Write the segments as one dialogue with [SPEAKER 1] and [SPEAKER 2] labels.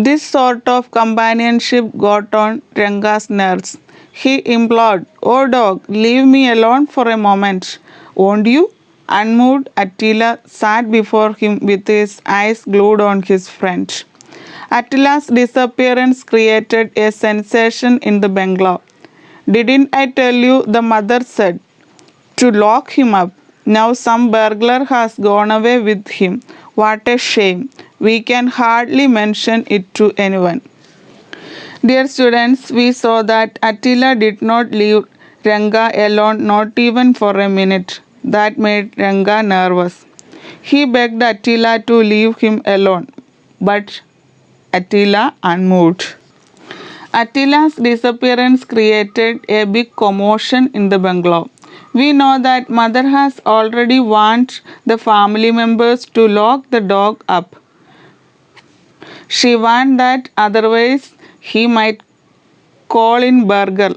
[SPEAKER 1] This sort of companionship got on Ranga's nerves. He implored, "Oh dog, leave me alone for a moment. Won't you?" Unmoved, Attila sat before him with his eyes glued on his friend. Attila's disappearance created a sensation in the bungalow. "Didn't I tell you," the mother said, "to lock him up? Now some burglar has gone away with him. What a shame. We can hardly mention it to anyone." Dear students, we saw that Attila did not leave Ranga alone, not even for a minute. That made Ranga nervous. He begged Attila to leave him alone, but Attila unmoved. Attila's disappearance created a big commotion in the bungalow. We know that mother has already warned the family members to lock the dog up. She warned that otherwise he might call in burglar.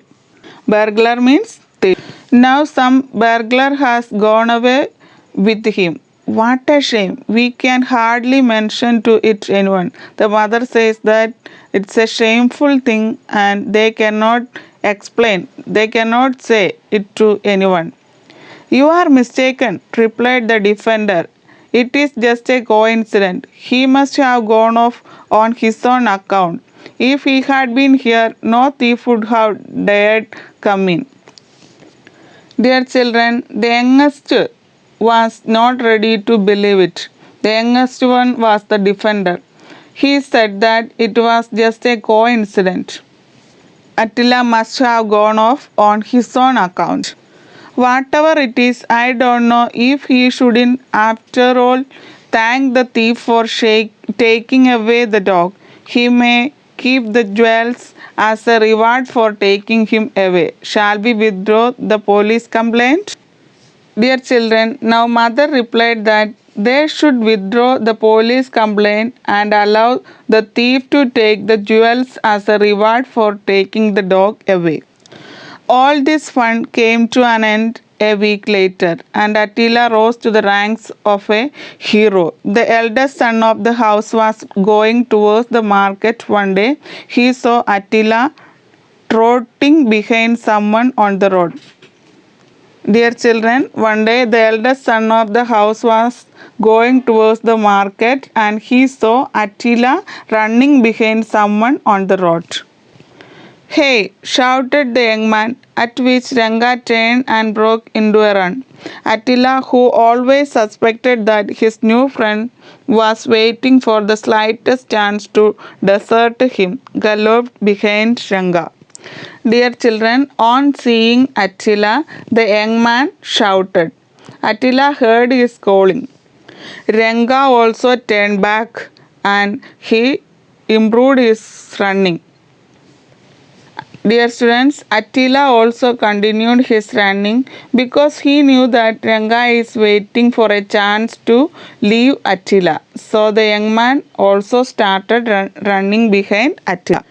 [SPEAKER 1] Burglar means thief. Now some burglar has gone away with him. What a shame. We can hardly mention to it anyone. The mother says that it's a shameful thing and they cannot explain. They cannot say it to anyone. "You are mistaken," replied the defender. "It is just a coincidence. He must have gone off on his own account. If he had been here, no thief would have dared come in." Dear children, the youngest was not ready to believe it. The youngest one was the defender. He said that it was just a coincidence. Attila must have gone off on his own account. Whatever it is, I don't know if he shouldn't, after all, thank the thief for taking away the dog. He may keep the jewels as a reward for taking him away. Shall we withdraw the police complaint? Dear children, now mother replied that they should withdraw the police complaint and allow the thief to take the jewels as a reward for taking the dog away. All this fun came to an end a week later, and Attila rose to the ranks of a hero. The eldest son of the house was going towards the market one day. He saw Attila trotting behind someone on the road. Dear children, one day the eldest son of the house was going towards the market and he saw Attila running behind someone on the road. "Hey!" shouted the young man, at which Ranga turned and broke into a run. Attila, who always suspected that his new friend was waiting for the slightest chance to desert him, galloped behind Ranga. Dear children, on seeing Attila, the young man shouted. Attila heard his calling. Ranga also turned back and he improved his running. Dear students, Attila also continued his running because he knew that Ranga is waiting for a chance to leave Attila. So the young man also started running behind Attila.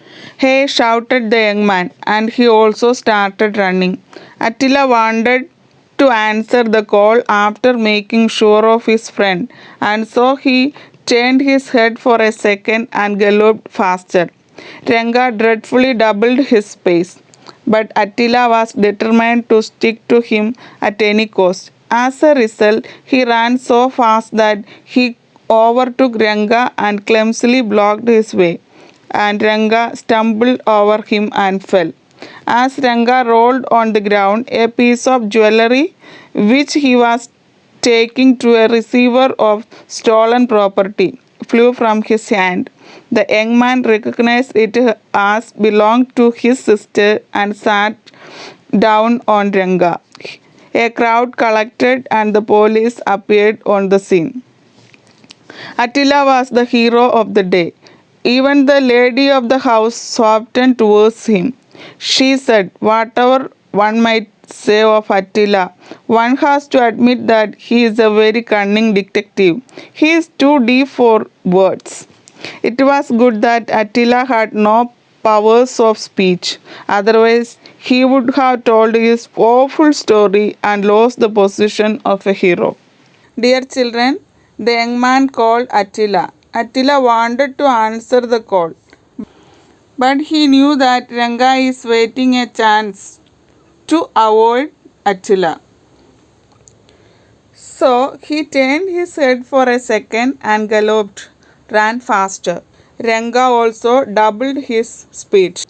[SPEAKER 1] "Hey!" shouted the young man, and he also started running. Attila wanted to answer the call after making sure of his friend, and so he turned his head for a second and galloped faster. Ranga dreadfully doubled his pace, but Attila was determined to stick to him at any cost. As a result, he ran so fast that he overtook Ranga and clumsily blocked his way, and Ranga stumbled over him and fell. As Ranga rolled on the ground, a piece of jewelry which he was taking to a receiver of stolen property flew from his hand. The young man recognized it as belonged to his sister and sat down on Ranga. A crowd collected and the police appeared on the scene. Attila was the hero of the day. Even the lady of the house softened towards him. She said, "Whatever one might say of Attila, one has to admit that he is a very cunning detective. He is too deep for words." It was good that Attila had no powers of speech. Otherwise, he would have told his awful story and lost the position of a hero. Dear children, the young man called Attila. Attila wanted to answer the call, but he knew that Ranga is waiting a chance to avoid Attila. So he turned his head for a second and galloped, ran faster. Ranga also doubled his speed.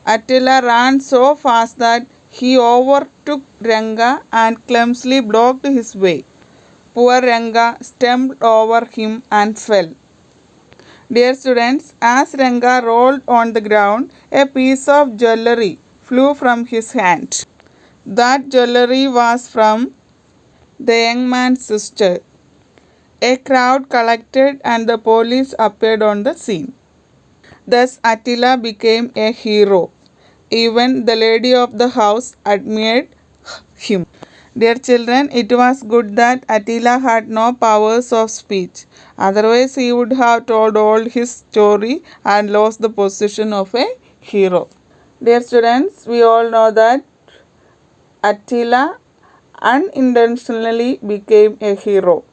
[SPEAKER 1] Attila ran so fast that he overtook Ranga and clumsily blocked his way. Poor Ranga stumbled over him and fell. Dear students, as Ranga rolled on the ground, a piece of jewelry flew from his hand. That jewelry was from the young man's sister. A crowd collected and the police appeared on the scene. Thus Attila became a hero. Even the lady of the house admired him. Dear children, it was good that Attila had no powers of speech. Otherwise, he would have told all his story and lost the position of a hero. Dear students, we all know that Attila unintentionally became a hero.